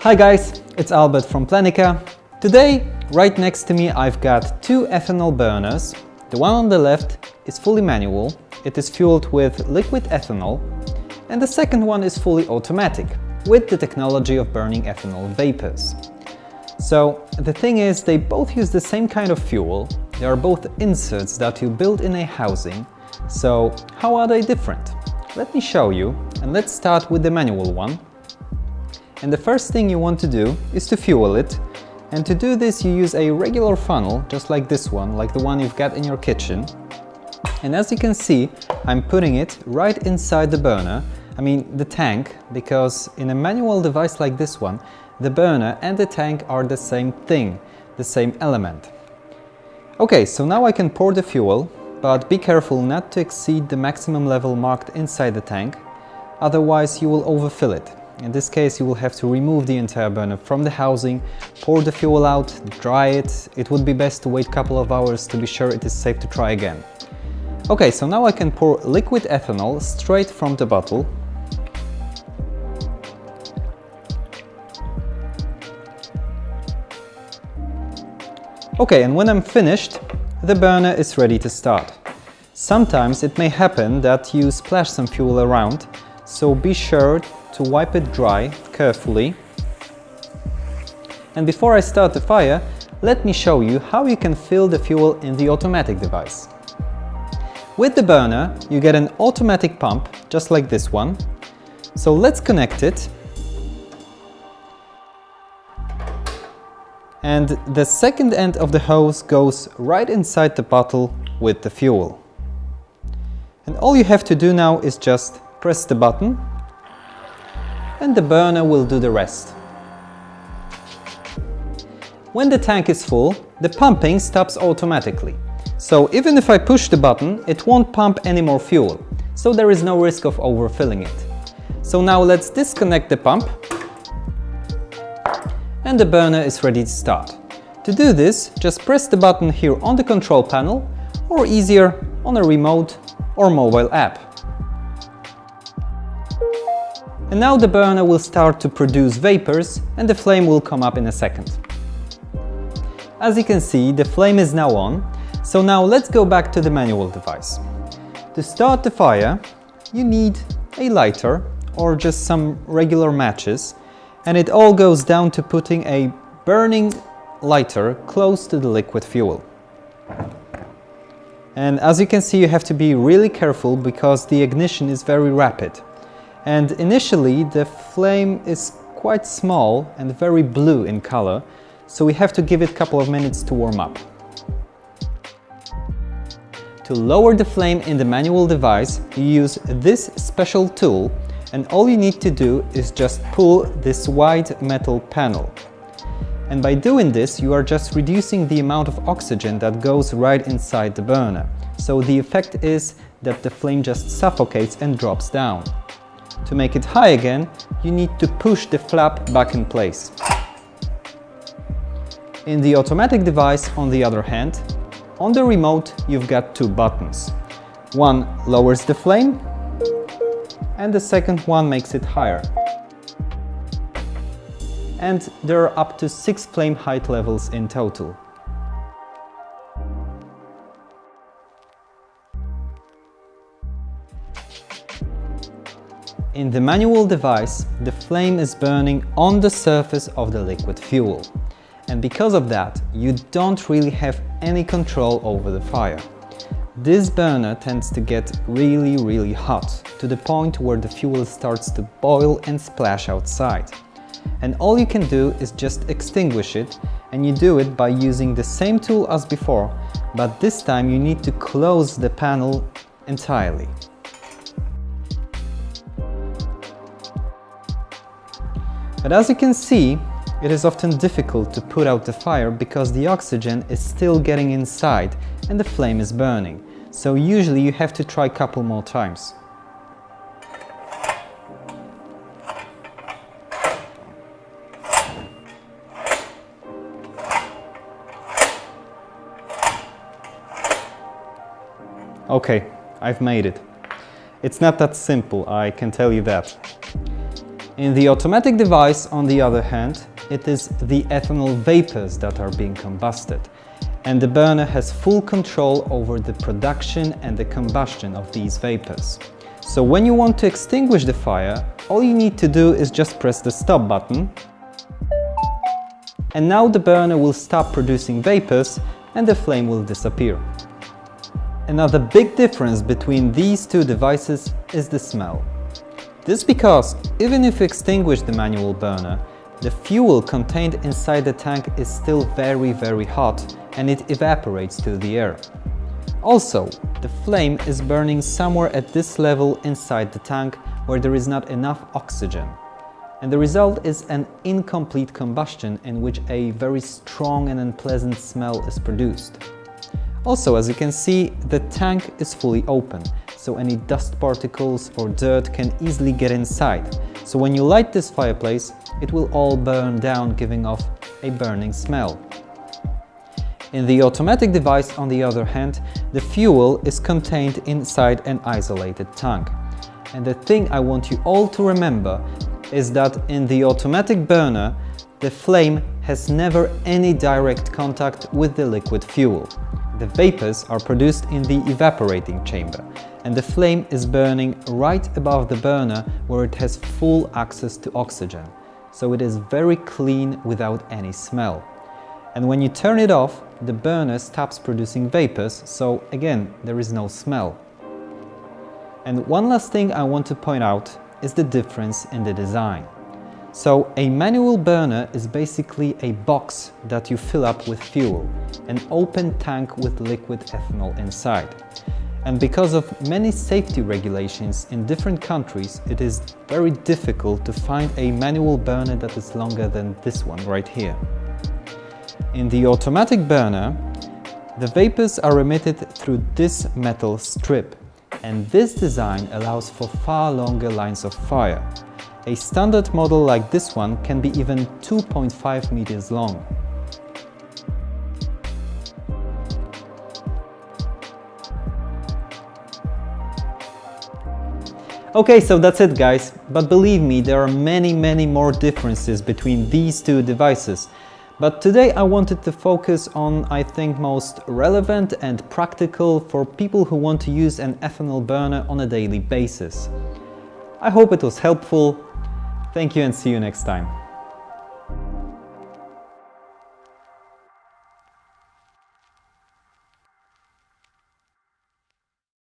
Hi guys, it's Albert from Planika. Today, right next to me, I've got two ethanol burners. The one on the left is fully manual, it is fueled with liquid ethanol, and the second one is fully automatic, with the technology of burning ethanol vapors. So the thing is, they both use the same kind of fuel, they are both inserts that you build in a housing. So how are they different? Let me show you, and let's start with the manual one. And the first thing you want to do is to fuel it, and to do this you use a regular funnel, just like this one, like the one you've got in your kitchen. And as you can see, I'm putting it right inside the burner, the tank, because in a manual device like this one, the burner and the tank are the same thing, the same element. Okay, so now I can pour the fuel, but be careful not to exceed the maximum level marked inside the tank, otherwise you will overfill it. In this case, you will have to remove the entire burner from the housing, pour the fuel out, dry it. It would be best to wait a couple of hours to be sure it is safe to try again. Okay, so now I can pour liquid ethanol straight from the bottle. Okay, and when I'm finished, the burner is ready to start. Sometimes it may happen that you splash some fuel around, so be sure to wipe it dry carefully. And before I start the fire, let me show you how you can fill the fuel in the automatic device. With the burner, you get an automatic pump, just like this one. So let's connect it. And the second end of the hose goes right inside the bottle with the fuel. And all you have to do now is just press the button, and the burner will do the rest. When the tank is full, the pumping stops automatically. So even if I push the button, it won't pump any more fuel, so there is no risk of overfilling it. So now let's disconnect the pump, and the burner is ready to start. To do this, just press the button here on the control panel, or easier, on a remote or mobile app. And now the burner will start to produce vapors, and the flame will come up in a second. As you can see, the flame is now on, so now let's go back to the manual device. To start the fire, you need a lighter or just some regular matches, and it all goes down to putting a burning lighter close to the liquid fuel. And as you can see, you have to be really careful because the ignition is very rapid. And initially the flame is quite small and very blue in color, so we have to give it a couple of minutes to warm up. To lower the flame in the manual device, you use this special tool, and all you need to do is just pull this white metal panel. And by doing this, you are just reducing the amount of oxygen that goes right inside the burner. So the effect is that the flame just suffocates and drops down. To make it high again, you need to push the flap back in place. In the automatic device, on the other hand, on the remote you've got two buttons. One lowers the flame, and the second one makes it higher. And there are up to 6 flame height levels in total. In the manual device, the flame is burning on the surface of the liquid fuel. And because of that, you don't really have any control over the fire. This burner tends to get really hot, to the point where the fuel starts to boil and splash outside. And all you can do is just extinguish it, and you do it by using the same tool as before, but this time you need to close the panel entirely. But as you can see, it is often difficult to put out the fire because the oxygen is still getting inside and the flame is burning. So usually you have to try a couple more times. Okay, I've made it. It's not that simple, I can tell you that. In the automatic device, on the other hand, it is the ethanol vapors that are being combusted, and the burner has full control over the production and the combustion of these vapors. So when you want to extinguish the fire, all you need to do is just press the stop button, and now the burner will stop producing vapors and the flame will disappear. Another big difference between these two devices is the smell. This is because even if you extinguish the manual burner, the fuel contained inside the tank is still very hot and it evaporates to the air. Also, the flame is burning somewhere at this level inside the tank where there is not enough oxygen. And the result is an incomplete combustion in which a very strong and unpleasant smell is produced. Also, as you can see, the tank is fully open, so any dust particles or dirt can easily get inside. So when you light this fireplace, it will all burn down, giving off a burning smell. In the automatic device, on the other hand, the fuel is contained inside an isolated tank. And the thing I want you all to remember is that in the automatic burner, the flame has never any direct contact with the liquid fuel. The vapors are produced in the evaporating chamber, and the flame is burning right above the burner where it has full access to oxygen. So it is very clean without any smell. And when you turn it off, the burner stops producing vapors, so again, there is no smell. And one last thing I want to point out is the difference in the design. So a manual burner is basically a box that you fill up with fuel, an open tank with liquid ethanol inside. And because of many safety regulations in different countries, it is very difficult to find a manual burner that is longer than this one right here. In the automatic burner, the vapors are emitted through this metal strip, and this design allows for far longer lines of fire. A standard model like this one can be even 2.5 meters long. Okay, so that's it guys, but believe me, there are many more differences between these two devices. But today I wanted to focus on, I think, most relevant and practical for people who want to use an ethanol burner on a daily basis. I hope it was helpful. Thank you and see you next time.